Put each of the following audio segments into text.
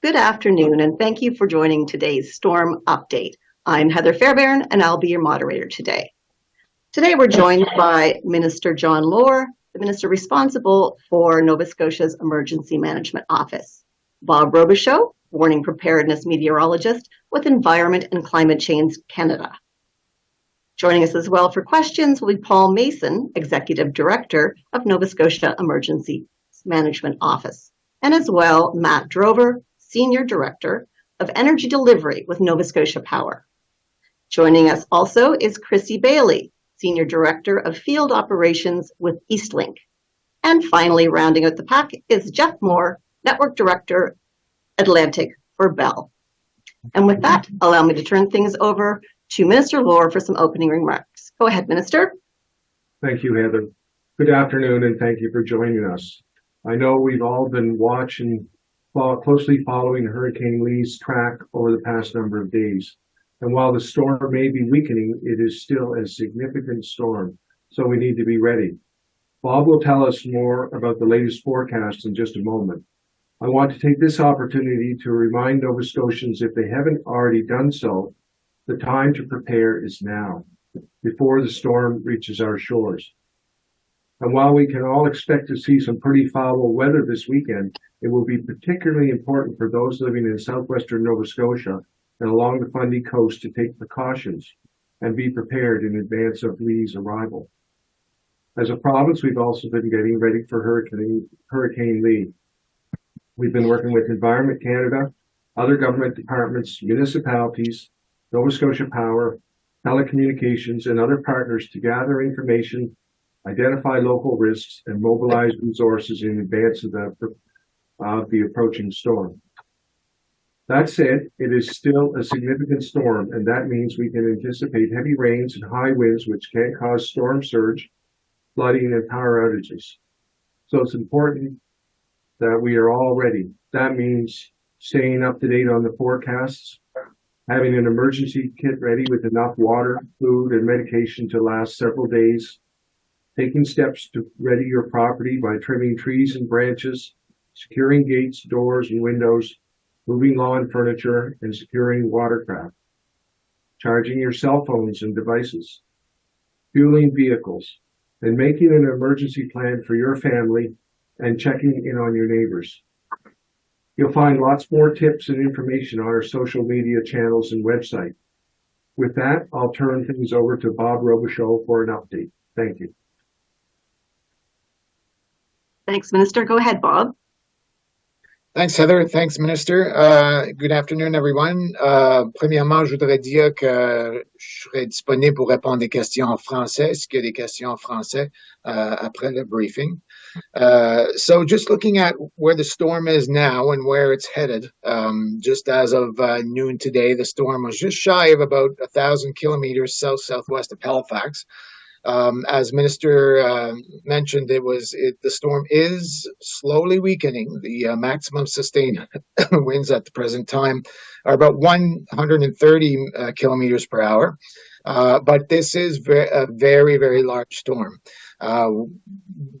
Good afternoon, and thank you for joining today's storm update. I'm Heather Fairbairn, and I'll be your moderator today. Today, we're joined by Minister John Lohr, the minister responsible for Nova Scotia's Emergency Management Office, Bob Robichaud, warning preparedness meteorologist with Environment and Climate Change Canada. Joining us as well for questions will be Paul Mason, Executive Director of Nova Scotia Emergency Management Office, and as well Matt Drover, Senior Director of Energy Delivery with Nova Scotia Power. Joining us also is Chrissy Bailey, Senior Director of Field Operations with Eastlink. And finally, rounding out the pack is Jeff Moore, Network Director, Atlantic for Bell. And with that, allow me to turn things over to Minister Lohr for some opening remarks. Go ahead, Minister. Thank you, Heather. Good afternoon, and thank you for joining us. I know we've all been closely following Hurricane Lee's track over the past number of days. And while the storm may be weakening, it is still a significant storm, so we need to be ready. Bob will tell us more about the latest forecast in just a moment. I want to take this opportunity to remind Nova Scotians, if they haven't already done so, the time to prepare is now, before the storm reaches our shores. And while we can all expect to see some pretty foul weather this weekend, it will be particularly important for those living in southwestern Nova Scotia and along the Fundy Coast to take precautions and be prepared in advance of Lee's arrival. As a province, we've also been getting ready for Hurricane Lee. We've been working with Environment Canada, other government departments, municipalities, Nova Scotia Power, telecommunications, and other partners to gather information, identify local risks, and mobilize resources in advance of the approaching storm. That said, it is still a significant storm, and that means we can anticipate heavy rains and high winds, which can cause storm surge, flooding, and power outages. So it's important that we are all ready. That means staying up to date on the forecasts, having an emergency kit ready with enough water, food, and medication to last several days, taking steps to ready your property by trimming trees and branches, securing gates, doors, and windows, moving lawn furniture, and securing watercraft, charging your cell phones and devices, fueling vehicles, and making an emergency plan for your family and checking in on your neighbors. You'll find lots more tips and information on our social media channels and website. With that, I'll turn things over to Bob Robichaud for an update. Thank you. Thanks, Minister. Go ahead, Bob. Thanks, Heather. Thanks, Minister. Good afternoon, everyone. Premièrement, je voudrais dire que je serai disponible pour répondre des questions en français, s'il y a des questions en français après le briefing. So just looking at where the storm is now and where it's headed, just as of noon today, the storm was just shy of about 1,000 kilometers south-southwest of Halifax. As Minister mentioned, the storm is slowly weakening. The maximum sustained winds at the present time are about 130 kilometers per hour. But this is a very, very large storm.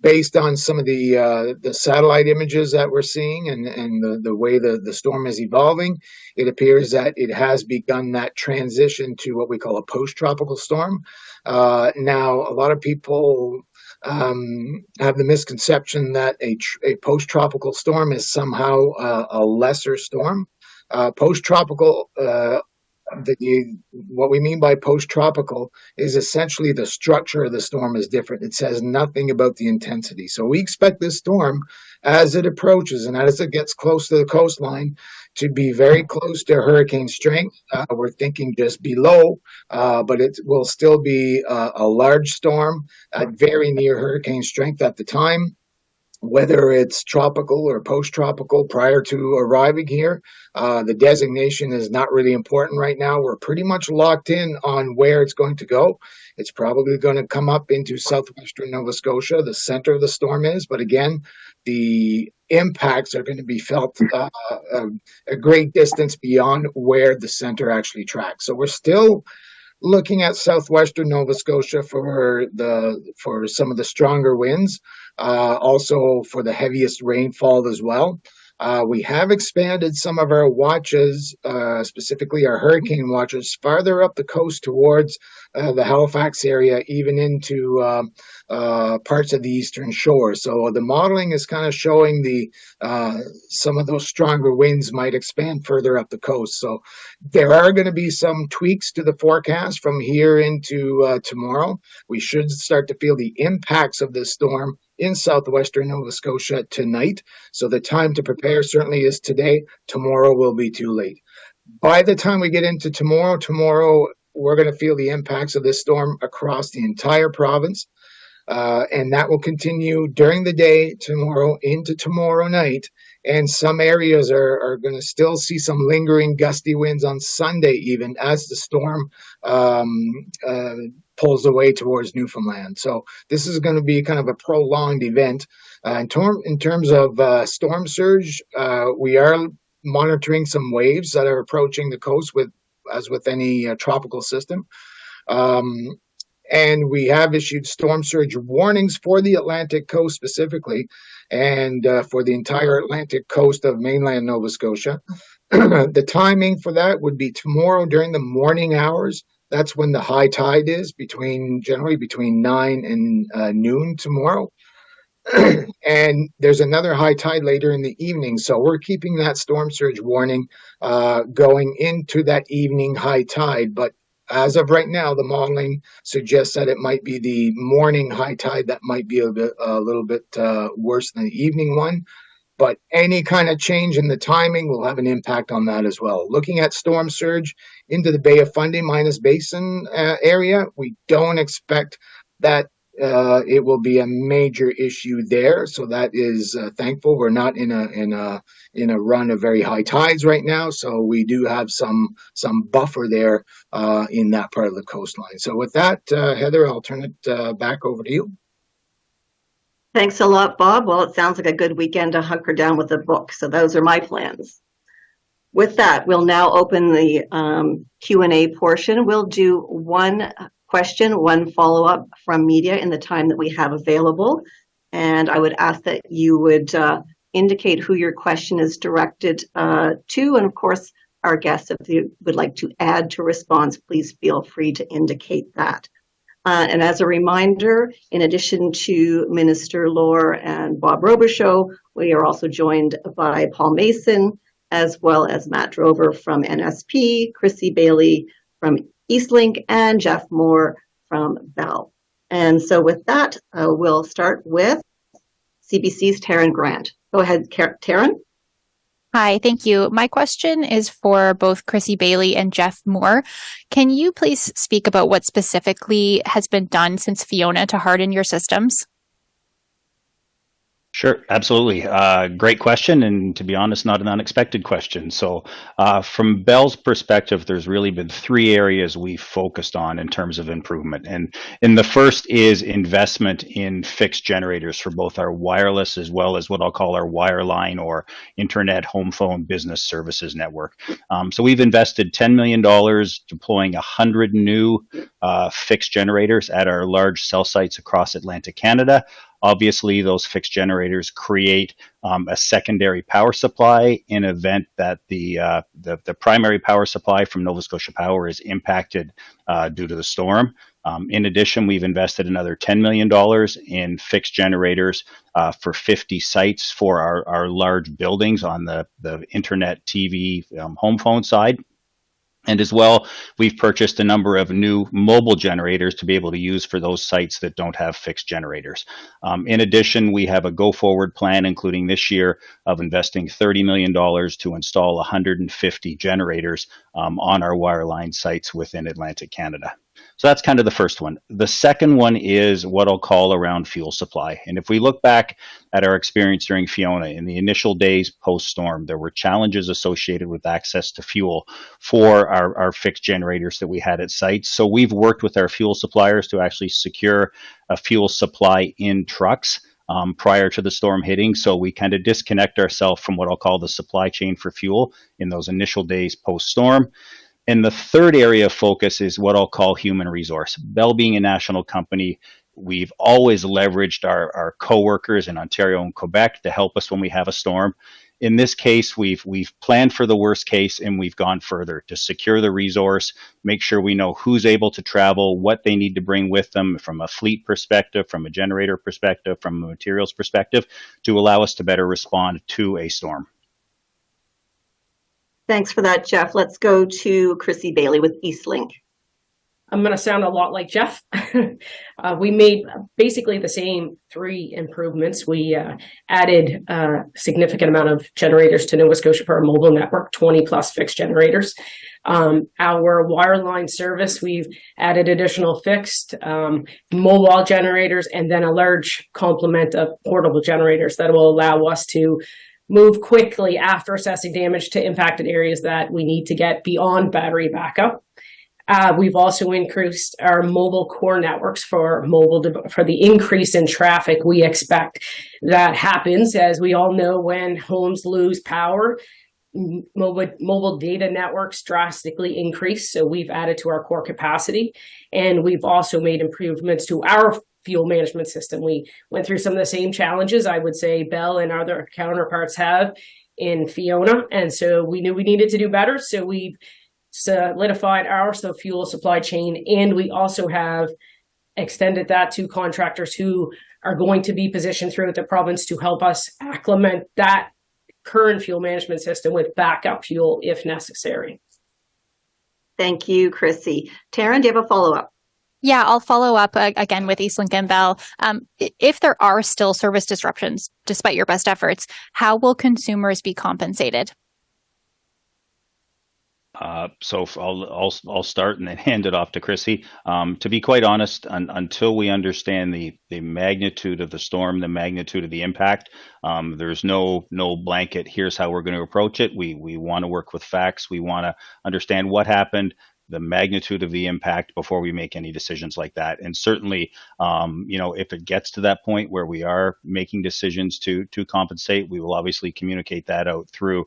Based on some of the satellite images that we're seeing and the way the storm is evolving, it appears that it has begun that transition to what we call a post-tropical storm. Now, a lot of people have the misconception that a post-tropical storm is somehow a lesser storm. Post-tropical, what we mean by post-tropical is essentially the structure of the storm is different. It says nothing about the intensity. So we expect this storm, as it approaches and as it gets close to the coastline, to be very close to hurricane strength. We're thinking just below, but it will still be a large storm at very near hurricane strength at the time. Whether it's tropical or post-tropical prior to arriving here, the designation is not really important right now. We're pretty much locked in on where it's going to go. It's probably going to come up into southwestern Nova Scotia. The center of the storm is, but again, the impacts are going to be felt a great distance beyond where the center actually tracks. So we're still looking at southwestern Nova Scotia for some of the stronger winds, also for the heaviest rainfall as well. We have expanded some of our watches, specifically our hurricane watches, farther up the coast towards the Halifax area, even into parts of the eastern shore. So the modeling is kind of showing some of those stronger winds might expand further up the coast. So there are going to be some tweaks to the forecast from here into tomorrow. We should start to feel the impacts of this storm in southwestern Nova Scotia tonight. So the time to prepare certainly is today. Tomorrow will be too late. By the time we get into tomorrow, we're going to feel the impacts of this storm across the entire province. And that will continue during the day tomorrow into tomorrow night. And some areas are going to still see some lingering gusty winds on Sunday, even as the storm pulls away towards Newfoundland. So this is going to be kind of a prolonged event. In terms of storm surge, we are monitoring some waves that are approaching the coast as with any tropical system. And we have issued storm surge warnings for the Atlantic coast specifically, and for the entire Atlantic coast of mainland Nova Scotia. The timing for that would be tomorrow during the morning hours. That's when the high tide is, generally between 9 and noon tomorrow. And there's another high tide later in the evening. So we're keeping that storm surge warning going into that evening high tide. But as of right now, the modeling suggests that it might be the morning high tide that might be a little bit worse than the evening one. But any kind of change in the timing will have an impact on that as well. Looking at storm surge into the Bay of Fundy minus Basin area, we don't expect that it will be a major issue there. So that is thankful. We're not in a run of very high tides right now. So we do have some buffer there in that part of the coastline. So with that, Heather, I'll turn it back over to you. Thanks a lot, Bob. Well, it sounds like a good weekend to hunker down with a book. So those are my plans. With that, we'll now open the Q&A portion. We'll do one question, one follow-up from media in the time that we have available. And I would ask that you would indicate who your question is directed to. And of course, our guests, if you would like to add to response, please feel free to indicate that. And as a reminder, in addition to Minister Lohr and Bob Robichaud, we are also joined by Paul Mason, as well as Matt Drover from NSP, Chrissy Bailey from Eastlink, and Jeff Moore from Bell. And so with that, we'll start with CBC's Taryn Grant. Go ahead, Taryn. Hi, thank you. My question is for both Chrissy Bailey and Jeff Moore. Can you please speak about what specifically has been done since Fiona to harden your systems? Sure, absolutely. Great question, and to be honest, not an unexpected question. So from Bell's perspective, there's really been three areas we've focused on in terms of improvement. And the first is investment in fixed generators for both our wireless as well as what I'll call our wireline or internet home phone business services network. So we've invested $10 million deploying 100 new fixed generators at our large cell sites across Atlantic Canada. Obviously, those fixed generators create a secondary power supply in event that the primary power supply from Nova Scotia Power is impacted due to the storm. In addition, we've invested another $10 million in fixed generators for 50 sites for our large buildings on the internet, TV, home phone side. And as well, we've purchased a number of new mobile generators to be able to use for those sites that don't have fixed generators. In addition, we have a go-forward plan, including this year, of investing $30 million to install 150 generators on our wireline sites within Atlantic Canada. So that's kind of the first one. The second one is what I'll call around fuel supply. And if we look back at our experience during Fiona, in the initial days post-storm, there were challenges associated with access to fuel for our fixed generators that we had at sites. So we've worked with our fuel suppliers to actually secure a fuel supply in trucks prior to the storm hitting. So we kind of disconnect ourselves from what I'll call the supply chain for fuel in those initial days post-storm. And the third area of focus is what I'll call human resource. Bell being a national company, we've always leveraged our co-workers in Ontario and Quebec to help us when we have a storm. in this case, we've planned for the worst case, and we've gone further to secure the resource, make sure we know who's able to travel, what they need to bring with them from a fleet perspective, from a generator perspective, from a materials perspective, to allow us to better respond to a storm. Thanks for that, Jeff. Let's go to Chrissy Bailey with Eastlink. I'm going to sound a lot like Jeff. We made basically the same 3 improvements. We added a significant amount of generators to Nova Scotia Power mobile network, 20 plus fixed generators. Our wireline service, we've added additional fixed mobile generators, and then a large complement of portable generators that will allow us to move quickly after assessing damage to impacted areas that we need to get beyond battery backup. We've also increased our mobile core networks for the increase in traffic we expect that happens. As we all know, when homes lose power, mobile data networks drastically increase. So we've added to our core capacity, and we've also made improvements to our fuel management system. We went through some of the same challenges, I would say, Bell and other counterparts have in Fiona. And so we knew we needed to do better. So we've solidified our fuel supply chain, and we also have extended that to contractors who are going to be positioned throughout the province to help us acclimate that current fuel management system with backup fuel if necessary. Thank you, Chrissy. Taryn, do you have a follow-up? Yeah, I'll follow up again with Eastlink and Bell. If there are still service disruptions, despite your best efforts, how will consumers be compensated? So I'll start and then hand it off to Chrissy. To be quite honest, until we understand the magnitude of the storm, the magnitude of the impact, there's no blanket, here's how we're going to approach it. We want to work with facts. We want to understand what happened, the magnitude of the impact before we make any decisions like that. And certainly, if it gets to that point where we are making decisions to compensate, we will obviously communicate that out through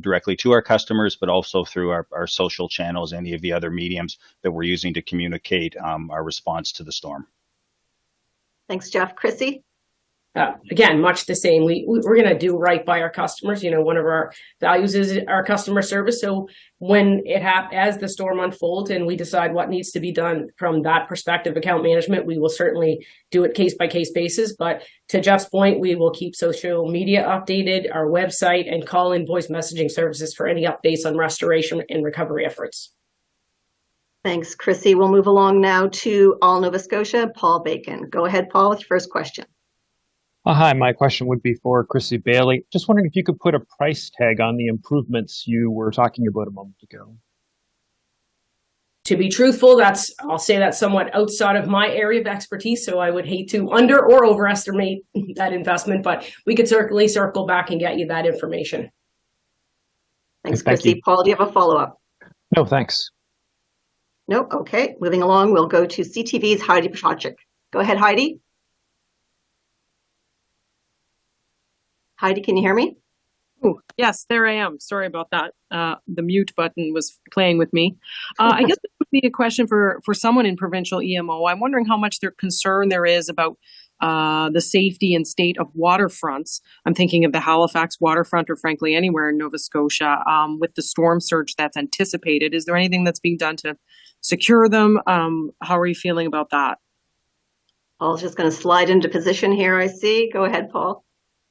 directly to our customers, but also through our social channels, any of the other mediums that we're using to communicate our response to the storm. Thanks, Jeff. Chrissy? Again, much the same. We're going to do right by our customers. One of our values is our customer service. So when as the storm unfolds and we decide what needs to be done from that perspective, account management, we will certainly do it case by case basis. But to Jeff's point, we will keep social media updated, our website, and call in voice messaging services for any updates on restoration and recovery efforts. Thanks, Chrissy. We'll move along now to All Nova Scotia, Paul Bacon. Go ahead, Paul, with your first question. Hi, my question would be for Chrissy Bailey. Just wondering if you could put a price tag on the improvements you were talking about a moment ago. To be truthful, I'll say that's somewhat outside of my area of expertise, so I would hate to under or overestimate that investment, but we could certainly circle back and get you that information. Thanks, Thank Chrissy. you. Paul, do you have a follow-up? No, thanks. Nope. Okay. Moving along, we'll go to CTV's Heidi Pachacek. Go ahead, Heidi. Heidi, can you hear me? Oh, yes, there I am. Sorry about that. The mute button was playing with me. I guess it would be a question for someone in provincial EMO. I'm wondering how much concern there is about the safety and state of waterfronts. I'm thinking of the Halifax waterfront or frankly anywhere in Nova Scotia with the storm surge that's anticipated. Is there anything that's being done to secure them? How are you feeling about that? Paul's just going to slide into position here, I see. Go ahead, Paul.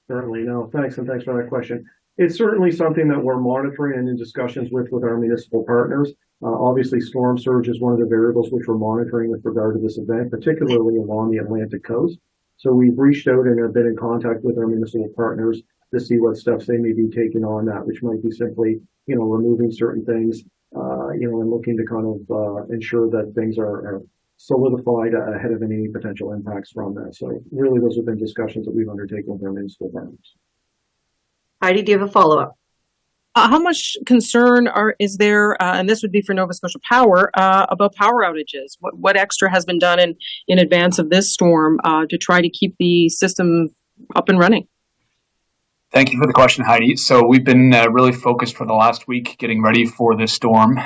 Certainly, no, thanks, and thanks for that question. It's certainly something that we're monitoring and in discussions with our municipal partners. Obviously, storm surge is one of the variables which we're monitoring with regard to this event, particularly along the Atlantic coast. So we've reached out and have been in contact with our municipal partners to see what steps they may be taking on that, which might be simply, removing certain things, and looking to kind of ensure that things are solidified ahead of any potential impacts from that. So really, those have been discussions that we've undertaken with our municipal partners. Heidi, do you have a follow-up? How much concern is there, and this would be for Nova Scotia Power, about power outages? What extra has been done in advance of this storm to try to keep the system up and running? Thank you for the question, Heidi. So we've been really focused for the last week getting ready for this storm.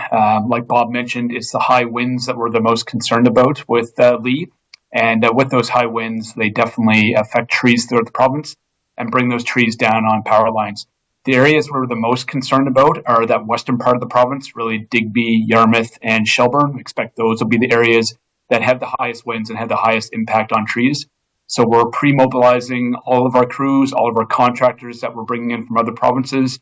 Like Bob mentioned, it's the high winds that we're the most concerned about with Lee. And with those high winds, they definitely affect trees throughout the province and bring those trees down on power lines. The areas we're the most concerned about are that western part of the province, really Digby, Yarmouth, and Shelburne. We expect those will be the areas that have the highest winds and have the highest impact on trees. So we're pre-mobilizing all of our crews, all of our contractors that we're bringing in from other provinces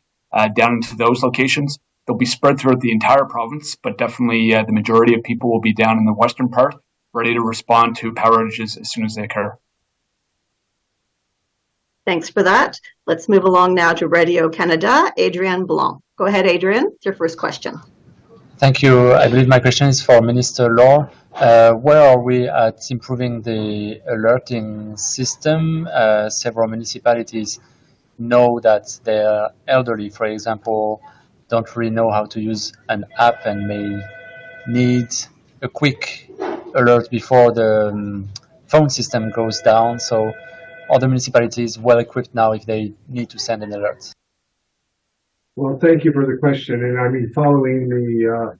down into those locations. They'll be spread throughout the entire province, but definitely the majority of people will be down in the western part, ready to respond to power outages as soon as they occur. Thanks for that. Let's move along now to Radio Canada. Adrienne Blanc. Go ahead, Adrienne. It's your first question. Thank you. I believe my question is for Minister Law. Where are we at improving the alerting system? Several municipalities know that their elderly, for example, don't really know how to use an app and may need a quick alert before the phone system goes down. So are the municipalities well equipped now if they need to send an alert? Well, thank you for the question. And I mean, following the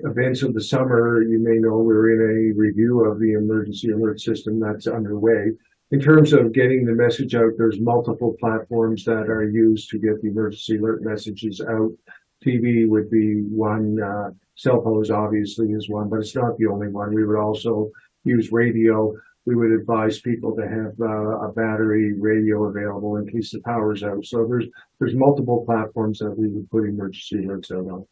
events of the summer, you may know we're in a review of the emergency alert system that's underway. In terms of getting the message out, there's multiple platforms that are used to get the emergency alert messages out. TV would be one, cell phones obviously is one, but it's not the only one. We would also use radio. We would advise people to have a battery radio available in case the power's out. So there's multiple platforms that we would put emergency alerts out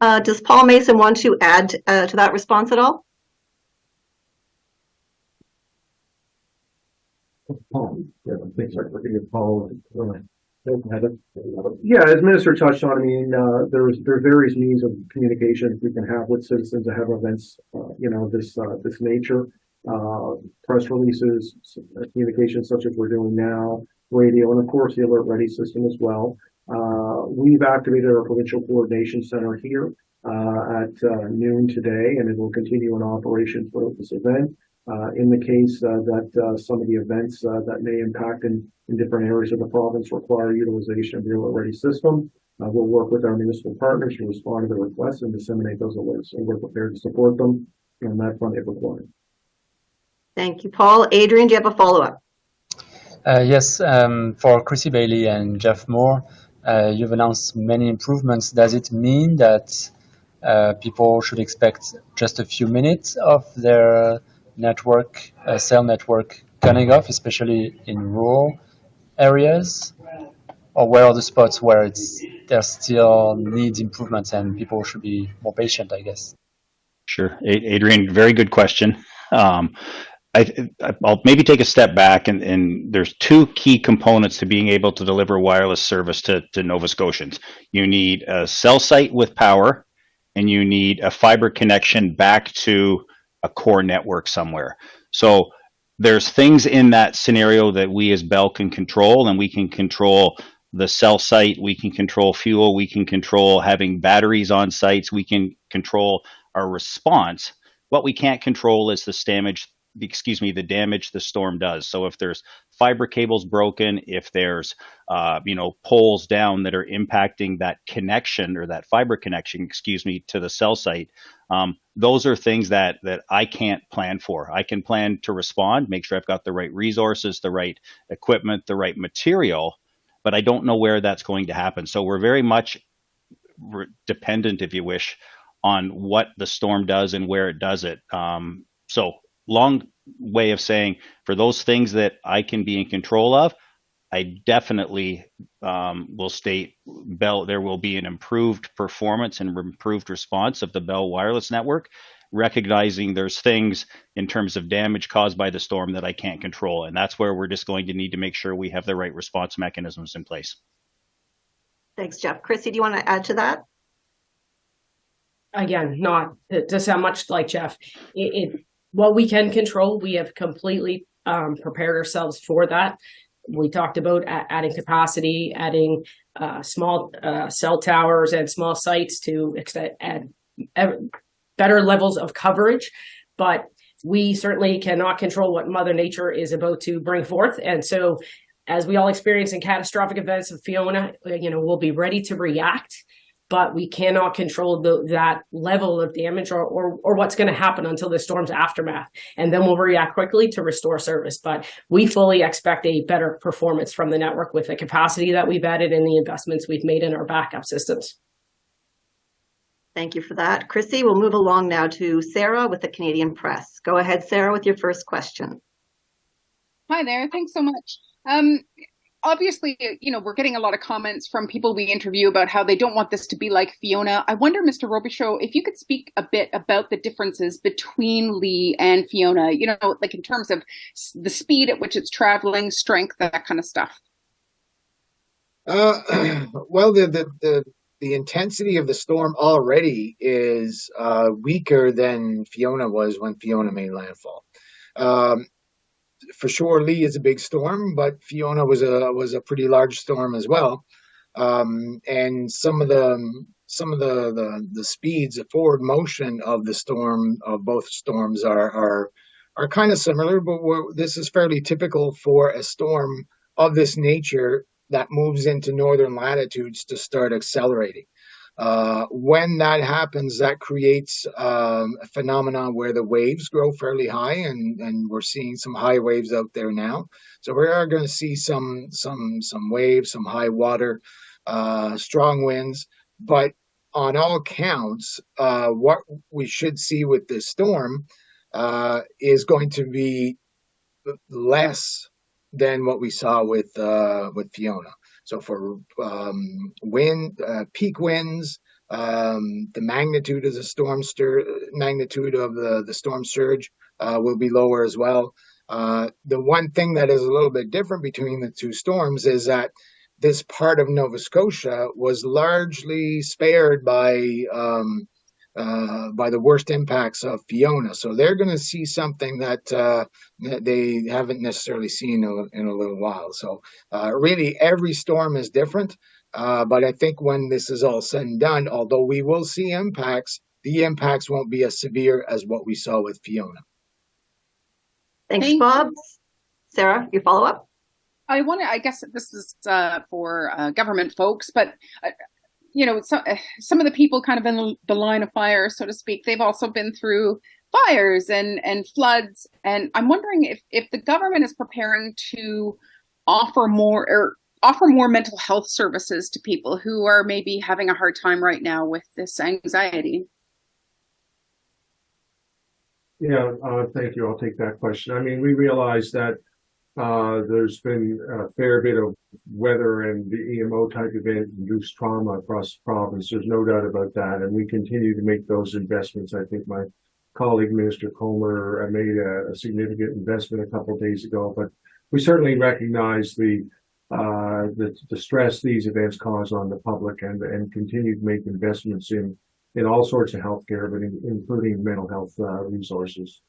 on. Does Paul Mason want to add to that response at all? Paul, yeah, things like looking at Paul. Yeah, as Minister touched on, I mean, there are various means of communication we can have with citizens that have events, this nature. Press releases, communications such as we're doing now, radio, and of course the Alert Ready system as well. We've activated our provincial coordination center here at noon today, and it will continue in operation throughout this event. In the case that some of the events that may impact in different areas of the province require utilization of the Alert Ready system, we'll work with our municipal partners to respond to the requests and disseminate those alerts, and we're prepared to support them on that front if required. Thank you, Paul. Adrienne, do you have a follow-up? Yes, for Chrissy Bailey and Jeff Moore, you've announced many improvements. Does it mean that people should expect just a few minutes of their network, cell network turning off, especially in rural areas? Or where are the spots where there still needs improvements and people should be more patient, I guess? Sure. Adrienne, very good question. I'll maybe take a step back, and there's two key components to being able to deliver wireless service to Nova Scotians. You need a cell site with power, and you need a fiber connection back to a core network somewhere. So there's things in that scenario that we as Bell can control, and we can control the cell site, we can control fuel, we can control having batteries on sites, we can control our response. What we can't control is the damage the storm does. So if there's fiber cables broken, if there's poles down that are impacting that connection or that fiber connection, to the cell site, those are things that I can't plan for. I can plan to respond, make sure I've got the right resources, the right equipment, the right material, but I don't know where that's going to happen. So we're very much dependent, if you wish, on what the storm does and where it does it. So long way of saying, for those things that I can be in control of, I definitely will state Bell, there will be an improved performance and improved response of the Bell wireless network, recognizing there's things in terms of damage caused by the storm that I can't control. And that's where we're just going to need to make sure we have the right response mechanisms in place. Thanks, Jeff. Chrissy, do you want to add to that? Again, not to sound much like Jeff. What we can control, we have completely prepared ourselves for that. We talked about adding capacity, adding small cell towers and small sites to add better levels of coverage, but we certainly cannot control what Mother Nature is about to bring forth. And so, as we all experience in catastrophic events of Fiona, we'll be ready to react. but we cannot control that level of damage or what's going to happen until the storm's aftermath. And then we'll react quickly to restore service. But we fully expect a better performance from the network with the capacity that we've added and the investments we've made in our backup systems. Thank you for that. Chrissy, we'll move along now to Sarah with the Canadian Press. Go ahead, Sarah, with your first question. Hi there. Thanks so much. Obviously, we're getting a lot of comments from people we interview about how they don't want this to be like Fiona. I wonder, Mr. Robichaud, if you could speak a bit about the differences between Lee and Fiona, like in terms of the speed at which it's traveling, strength, that kind of stuff. Well, the intensity of the storm already is weaker than Fiona was when Fiona made landfall. For sure, Lee is a big storm, but Fiona was a pretty large storm as well. And some of the speeds, the forward motion of the storm, of both storms are kind of similar, but this is fairly typical for a storm of this nature that moves into northern latitudes to start accelerating. When that happens, that creates a phenomenon where the waves grow fairly high, and we're seeing some high waves out there now. So we are going to see some waves, some high water, strong winds. But on all counts, what we should see with this storm is going to be less than what we saw with Fiona. So for peak winds, the magnitude of the storm the storm surge will be lower as well. The one thing that is a little bit different between the two storms is that this part of Nova Scotia was largely spared by the worst impacts of Fiona. So they're going to see something that they haven't necessarily seen in a little while. So really every storm is different. But I think when this is all said and done, although we will see impacts, the impacts won't be as severe as what we saw with Fiona. Thanks, Bob. Sarah, your follow-up? I guess this is for government folks, but some of the people kind of in the line of fire, so to speak, they've also been through fires and floods. And I'm wondering if the government is preparing to offer more mental health services to people who are maybe having a hard time right now with this anxiety. Yeah, thank you. I'll take that question. I mean, we realize that there's been a fair bit of weather and the EMO type event-induced trauma across the province. There's no doubt about that. And we continue to make those investments. I think my colleague, Minister Comer, made a significant investment a couple of days ago. But we certainly recognize the stress these events cause on the public and continue to make investments in all sorts of healthcare, but including mental health resources.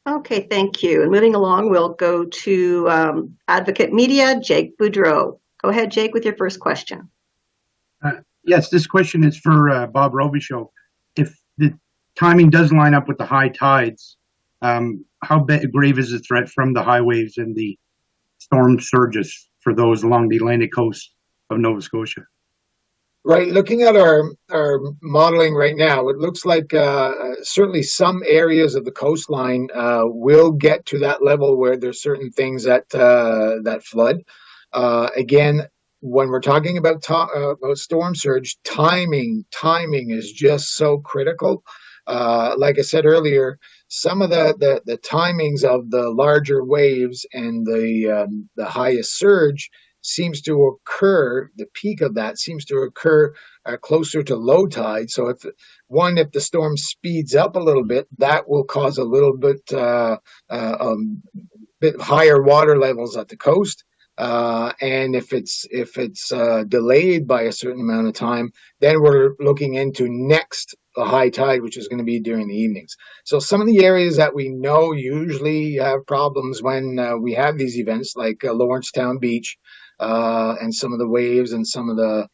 Okay, thank you. And moving along, we'll go to Advocate Media, Jake Boudreau. Go ahead, Jake, with your first question. Yes, this question is for Bob Robichaud. If the timing does line up with the high tides, how grave is the threat from the high waves and the storm surges for those along the Atlantic coast of Nova Scotia? Right, looking at our modeling right now, it looks like certainly some areas of the coastline will get to that level where there's certain things that flood. Again, when we're talking about storm surge, timing is just so critical. Like I said earlier, some of the timings of the larger waves and the highest surge seems to occur, the peak of that seems to occur closer to low tide. So if the storm speeds up a little bit, that will cause a little bit higher water levels at the coast. And if it's delayed by a certain amount of time, then we're looking into next a high tide, which is going to be during the evenings. So some of the areas that we know usually have problems when we have these events, like Lawrencetown Beach, and some of the waves and some of the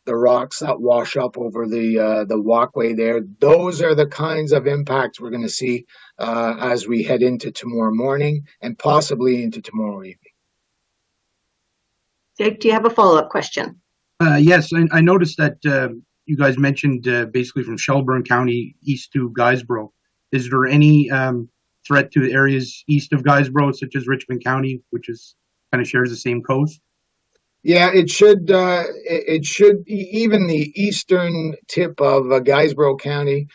rocks that wash up over the walkway there. Those are the kinds of impacts we're going to see as we head into tomorrow morning and possibly into tomorrow evening. Jake, do you have a follow-up question? Yes, I noticed that you guys mentioned basically from Shelburne County east to Guysborough. Is there any threat to the areas east of Guysborough, such as Richmond County, which is kind of shares the same coast? Yeah, it should. It should. Even the eastern tip of Guysborough County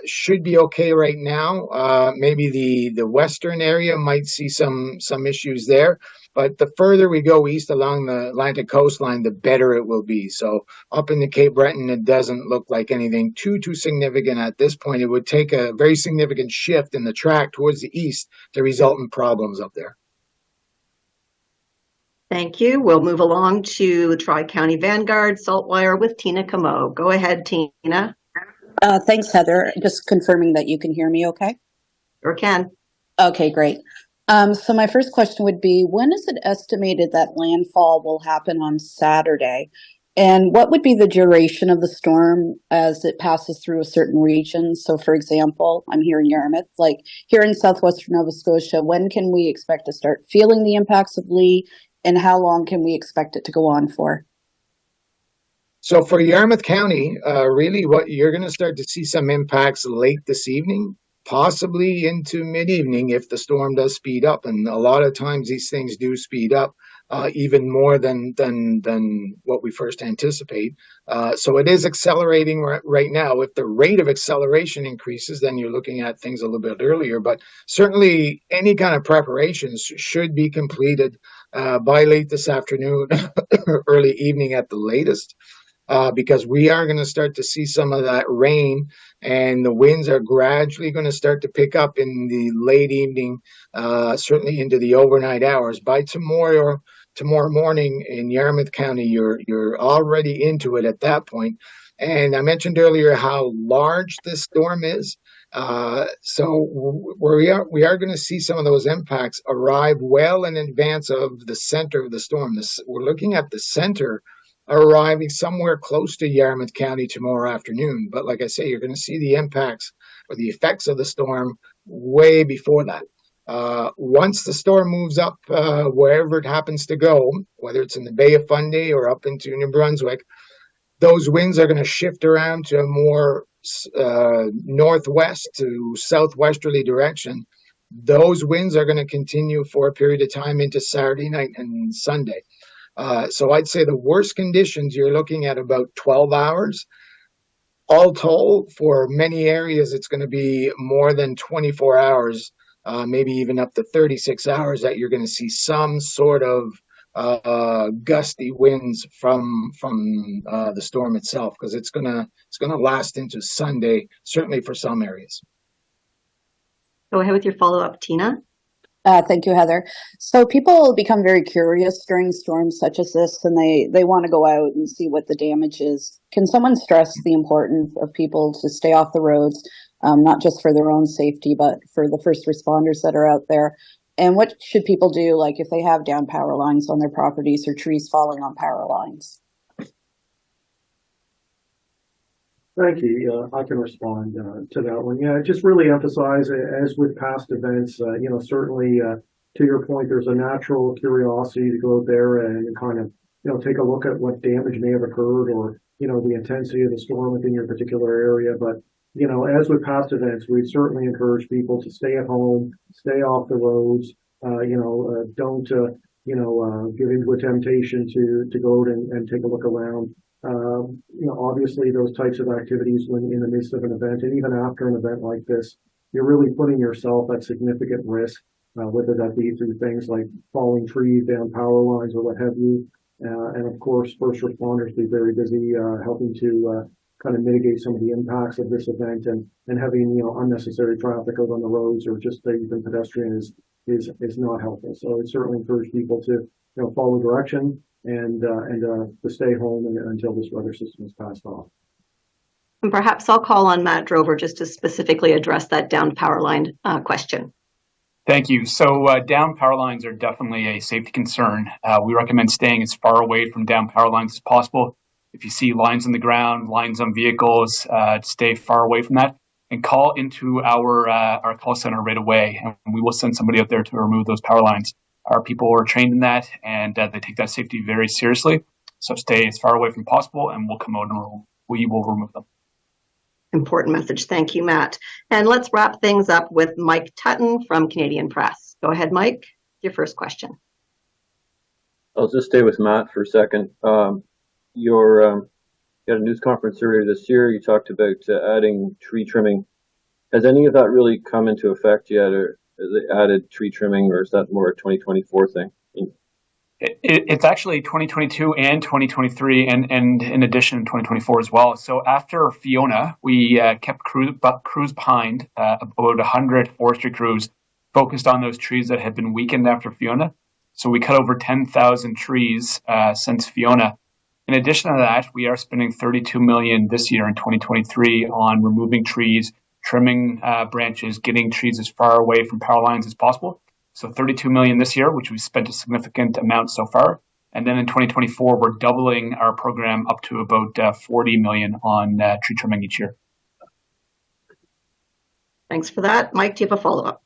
should be okay right now. Maybe the western area might see some issues there, but the further we go east along the Atlantic coastline, the better it will be. So up in the Cape Breton, it doesn't look like anything too significant at this point. It would take a very significant shift in the track towards the east to result in problems up there. Thank you. We'll move along to Tri-County Vanguard Saltwire with Tina Camo. Go ahead, Tina. Thanks, Heather. Just confirming that you can hear me okay? Or can. Okay, great. So my first question would be, when is it estimated that landfall will happen on Saturday? And what would be the duration of the storm as it passes through a certain region? So for example, I'm here in Yarmouth, like here in southwestern Nova Scotia, when can we expect to start feeling the impacts of Lee? And how long can we expect it to go on for? So for Yarmouth County, really what you're going to start to see some impacts late this evening, possibly into mid-evening if the storm does speed up. And a lot of times these things do speed up even more than what we first anticipate. So it is accelerating right now. If the rate of acceleration increases, then you're looking at things a little bit earlier. But certainly any kind of preparations should be completed by late this afternoon, early evening at the latest. Because we are going to start to see some of that rain, and the winds are gradually going to start to pick up in the late evening, certainly into the overnight hours. By tomorrow morning in Yarmouth County, you're already into it at that point. And I mentioned earlier how large this storm is. So we are going to see some of those impacts arrive well in advance of the center of the storm. We're looking at the center arriving somewhere close to Yarmouth County tomorrow afternoon. But like I say, you're going to see the impacts or the effects of the storm way before that. Once the storm moves up wherever it happens to go, whether it's in the Bay of Fundy or up into New Brunswick, those winds are going to shift around to a more northwest to southwesterly direction. Those winds are going to continue for a period of time into Saturday night and Sunday. So I'd say the worst conditions, you're looking at about 12 hours. All told, for many areas, it's going to be more than 24 hours, maybe even up to 36 hours that you're going to see some sort of gusty winds from the storm itself, because it's going to last into Sunday, certainly for some areas. Go ahead with your follow-up, Tina. Thank you, Heather. So people become very curious during storms such as this, and they want to go out and see what the damage is. Can someone stress the importance of people to stay off the roads, not just for their own safety, but for the first responders that are out there? And what should people do, like if they have down power lines on their properties or trees falling on power lines? Thank you. I can respond to that one. Yeah, just really emphasize, as with past events, certainly to your point, there's a natural curiosity to go out there and kind of, take a look at what damage may have occurred or, the intensity of the storm within your particular area. But, as with past events, we certainly encourage people to stay at home, stay off the roads, don't, give into a temptation to go out and take a look around. Obviously those types of activities when in the midst of an event and even after an event like this, you're really putting yourself at significant risk, whether that be through things like falling trees, down power lines or what have you. And of course, first responders be very busy helping to kind of mitigate some of the impacts of this event and having, unnecessary traffic out on the roads or just even pedestrian is not helpful. So I certainly encourage people to, follow direction and to stay home until this weather system is passed off. And perhaps I'll call on Matt Drover just to specifically address that down power line question. Thank you. So down power lines are definitely a safety concern. We recommend staying as far away from down power lines as possible. If you see lines on the ground, lines on vehicles, stay far away from that and call into our call center right away. And we will send somebody out there to remove those power lines. Our people are trained in that and they take that safety very seriously. So stay as far away from possible, and we'll come out and we will remove them. Important message. Thank you, Matt. And let's wrap things up with Mike Tutton from Canadian Press. Go ahead, Mike. Your first question. I'll just stay with Matt for a second. You had a news conference earlier this year. You talked about adding tree trimming. Has any of that really come into effect yet, or the added tree trimming, or is that more a 2024 thing? It's actually 2022 and 2023, and in addition 2024 as well. So after Fiona, we kept crews behind, about 100 forestry crews focused on those trees that had been weakened after Fiona. So we cut over 10,000 trees since Fiona. In addition to that, we are spending $32 million this year in 2023 on removing trees, trimming branches, getting trees as far away from power lines as possible. So $32 million this year, which we've spent a significant amount so far. And then in 2024, we're doubling our program up to about $40 million on tree trimming each year. Thanks for that. Mike, do you have a follow-up?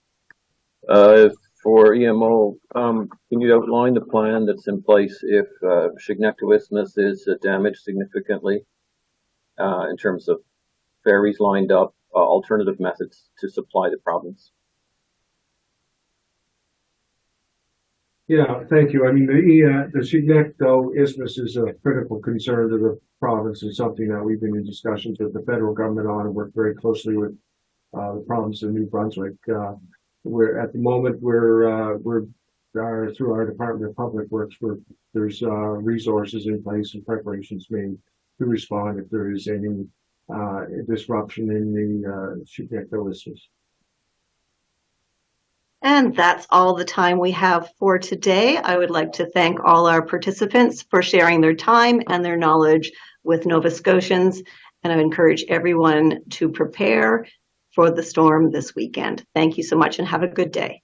For EMO, can you outline the plan that's in place if Shignecto Isthmus is damaged significantly in terms of ferries lined up, alternative methods to supply the province? Yeah, thank you. I mean, the Shignecto Isthmus is a critical concern to the province and something that we've been in discussions with the federal government on and work very closely with the province of New Brunswick. We're at the moment we're through our Department of Public Works, there's resources in place and preparations made to respond if there is any disruption in the Shignecto Isthmus. And that's all the time we have for today. I would like to thank all our participants for sharing their time and their knowledge with Nova Scotians. And I encourage everyone to prepare for the storm this weekend. Thank you so much and have a good day.